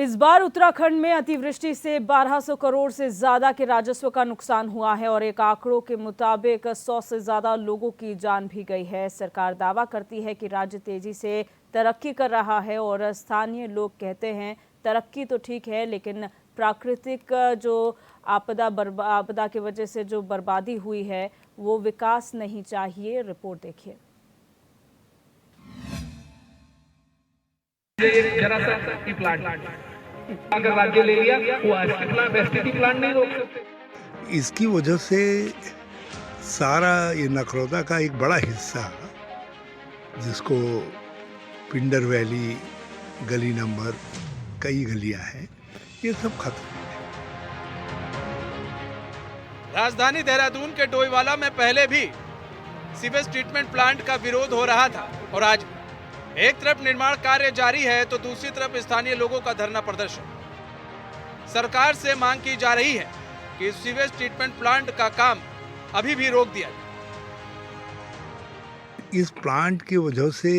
इस बार उत्तराखंड में अतिवृष्टि से 1200 करोड़ से ज्यादा के राजस्व का नुकसान हुआ है और एक आंकड़ों के मुताबिक 100 से ज्यादा लोगों की जान भी गई है। सरकार दावा करती है कि राज्य तेजी से तरक्की कर रहा है और स्थानीय लोग कहते हैं तरक्की तो ठीक है, लेकिन प्राकृतिक जो आपदा की वजह से जो बर्बादी हुई है वो विकास नहीं चाहिए। रिपोर्ट देखिए। जरा सा प्लांट अगर राज्य ले लिया वो एसटीपी प्लांट नहीं रोक सकते। इसकी वजह से सारा ये नखरौदा का एक बड़ा हिस्सा जिसको पिंडर वैली, गली नंबर, कई गलियां हैं, ये सब खत्म है। राजधानी देहरादून के डोईवाला में पहले भी सीवेज ट्रीटमेंट प्लांट का विरोध हो रहा था और आज एक तरफ निर्माण कार्य जारी है तो दूसरी तरफ स्थानीय लोगों का धरना प्रदर्शन। सरकार से मांग की जा रही है कि सीवेज ट्रीटमेंट प्लांट का काम अभी भी रोक दिया जाए। इस प्लांट की वजह से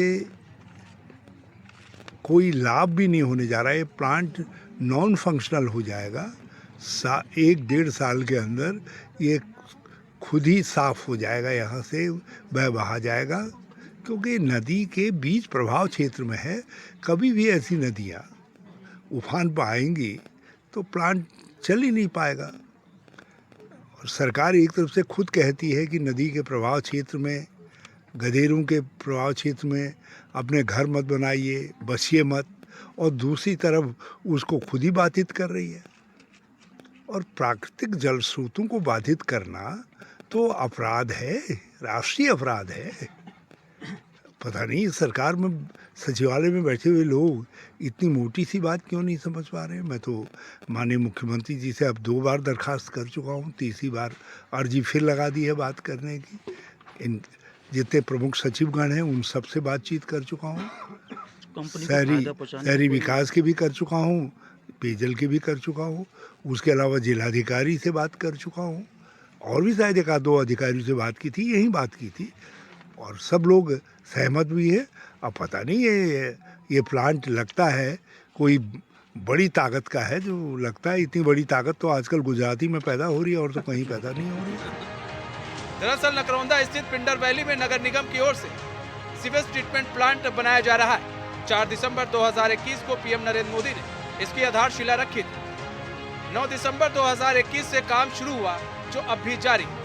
कोई लाभ भी नहीं होने जा रहा है। प्लांट नॉन फंक्शनल हो जाएगा। 1-1.5 साल के अंदर ये खुद ही साफ हो जाएगा, यहाँ से बह बहा जाएगा, क्योंकि नदी के बीच प्रभाव क्षेत्र में है। कभी भी ऐसी नदियाँ उफान पर आएंगी तो प्लांट चल ही नहीं पाएगा। और सरकार एक तरफ से खुद कहती है कि नदी के प्रभाव क्षेत्र में, गधेरों के प्रभाव क्षेत्र में अपने घर मत बनाइए, बसिए मत, और दूसरी तरफ उसको खुद ही बाधित कर रही है। और प्राकृतिक जल स्रोतों को बाधित करना तो अपराध है, राष्ट्रीय अपराध है। पता नहीं सरकार में, सचिवालय में बैठे हुए लोग इतनी मोटी सी बात क्यों नहीं समझ पा रहे हैं। मैं तो माननीय मुख्यमंत्री जी से अब 2 बार दरखास्त कर चुका हूँ, तीसरी बार अर्जी फिर लगा दी है बात करने की। इन जितने प्रमुख सचिवगण हैं उन सबसे बातचीत कर चुका हूँ, शहरी विकास के भी कर चुका हूँ, पेयजल के भी कर चुका हूँ, उसके अलावा जिलाधिकारी से बात कर चुका हूँ, और भी शायद 1-2 अधिकारियों से बात की थी, यही बात की थी, और सब लोग सहमत भी है। अब पता नहीं ये प्लांट लगता है कोई बड़ी ताकत का है, जो लगता है इतनी बड़ी ताकत तो आजकल गुजराती में पैदा हो रही है और तो कहीं पैदा नहीं हो रही है। दरअसल नकरौंदा स्थित पिंडर वैली में नगर निगम की ओर से सीवेज ट्रीटमेंट प्लांट बनाया जा रहा है। 4 दिसंबर 2021 को पीएम नरेंद्र मोदी ने इसकी आधारशिला रखी थी। 9 दिसंबर 2021 से काम शुरू हुआ, जो अब भी जारी है।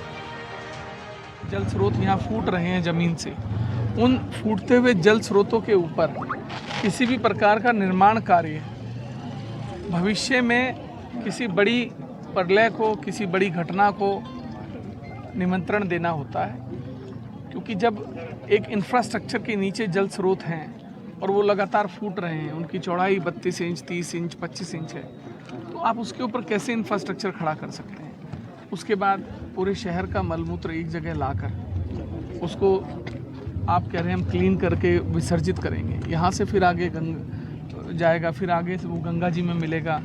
जल स्रोत यहाँ फूट रहे हैं जमीन से। उन फूटते हुए जल स्रोतों के ऊपर किसी भी प्रकार का निर्माण कार्य भविष्य में किसी बड़ी प्रलय को, किसी बड़ी घटना को निमंत्रण देना होता है, क्योंकि जब एक इंफ्रास्ट्रक्चर के नीचे जल स्रोत हैं और वो लगातार फूट रहे हैं, उनकी चौड़ाई 32 इंच, 30 इंच, 25 इंच है, तो आप उसके ऊपर कैसे इंफ्रास्ट्रक्चर खड़ा कर सकते हैं। उसके बाद पूरे शहर का मलमूत्र एक जगह लाकर उसको आप कह रहे हैं हम क्लीन करके विसर्जित करेंगे, यहाँ से फिर आगे जाएगा, फिर आगे से वो गंगा जी में मिलेगा।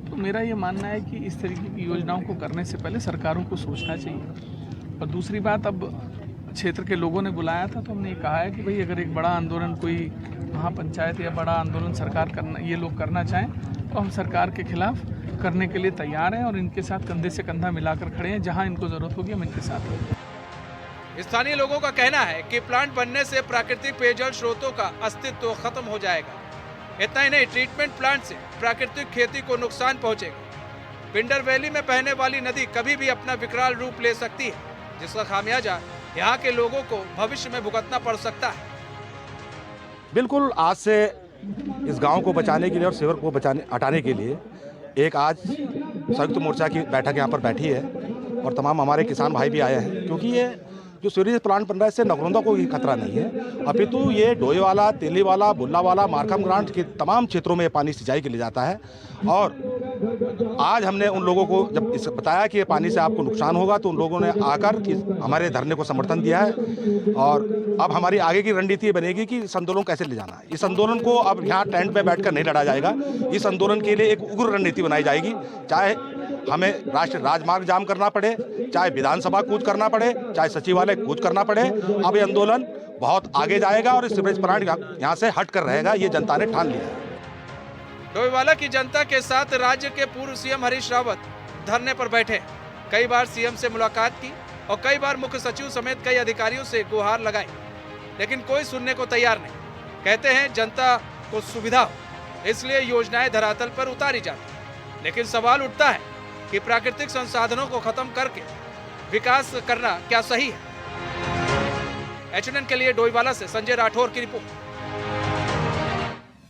तो मेरा ये मानना है कि इस तरीके की योजनाओं को करने से पहले सरकारों को सोचना चाहिए। और दूसरी बात, अब क्षेत्र के लोगों ने बुलाया था तो हमने कहा है कि भाई अगर एक बड़ा आंदोलन कोई महापंचायत या बड़ा आंदोलन सरकार करना, ये लोग करना चाहें तो हम सरकार के खिलाफ करने के लिए तैयार हैं और इनके साथ कंधे से कंधा मिलाकर खड़े हैं। जहां इनको जरूरत होगी हम इनके साथ हैं। स्थानीय लोगों का कहना है कि प्लांट बनने से प्राकृतिक पेयजल स्रोतों का अस्तित्व खत्म हो जाएगा। इतना ही नहीं, ट्रीटमेंट प्लांट से प्राकृतिक खेती को नुकसान पहुंचेगा। पिंडर वैली में बहने वाली नदी कभी भी अपना विकराल रूप ले सकती है, जिसका खामियाजा यहाँ के लोगों को भविष्य में भुगतना पड़ सकता है। बिल्कुल, आज से इस गांव को बचाने के लिए और सीवर को हटाने के लिए एक आज संयुक्त मोर्चा की बैठक यहाँ पर बैठी है और तमाम हमारे किसान भाई भी आए हैं, क्योंकि ये जो सीवरेज प्लांट बन रहा है इससे नकरौंदा को खतरा नहीं है, अपितु ये डोईवाला, तेलीवाला, बुल्लावाला, मारकम ग्रांट के तमाम क्षेत्रों में पानी सिंचाई के लिए जाता है। और आज हमने उन लोगों को जब इस बताया कि ये पानी से आपको नुकसान होगा तो उन लोगों ने आकर कि हमारे धरने को समर्थन दिया है। और अब हमारी आगे की रणनीति बनेगी कि इस आंदोलन कैसे ले जाना है। इस आंदोलन को अब यहाँ टेंट पे बैठकर नहीं लड़ा जाएगा। इस आंदोलन के लिए एक उग्र रणनीति बनाई जाएगी, चाहे हमें राष्ट्रीय राजमार्ग जाम करना पड़े, चाहे विधानसभा कूच करना पड़े, चाहे सचिवालय कूच करना पड़े। अब ये आंदोलन बहुत आगे जाएगा और इस सीवरेज प्लांट यहाँ से हट कर रहेगा, ये जनता ने ठान लिया है। डोईवाला की जनता के साथ राज्य के पूर्व सीएम हरीश रावत धरने पर बैठे। कई बार सीएम से मुलाकात की और कई बार मुख्य सचिव समेत कई अधिकारियों से गुहार लगाई, लेकिन कोई सुनने को तैयार नहीं। कहते हैं जनता को सुविधा हो, इसलिए योजनाएं धरातल पर उतारी जाती। लेकिन सवाल उठता है कि प्राकृतिक संसाधनों को खत्म करके विकास करना क्या सही है? एचएनएन के लिए डोईवाला से संजय राठौर की रिपोर्ट।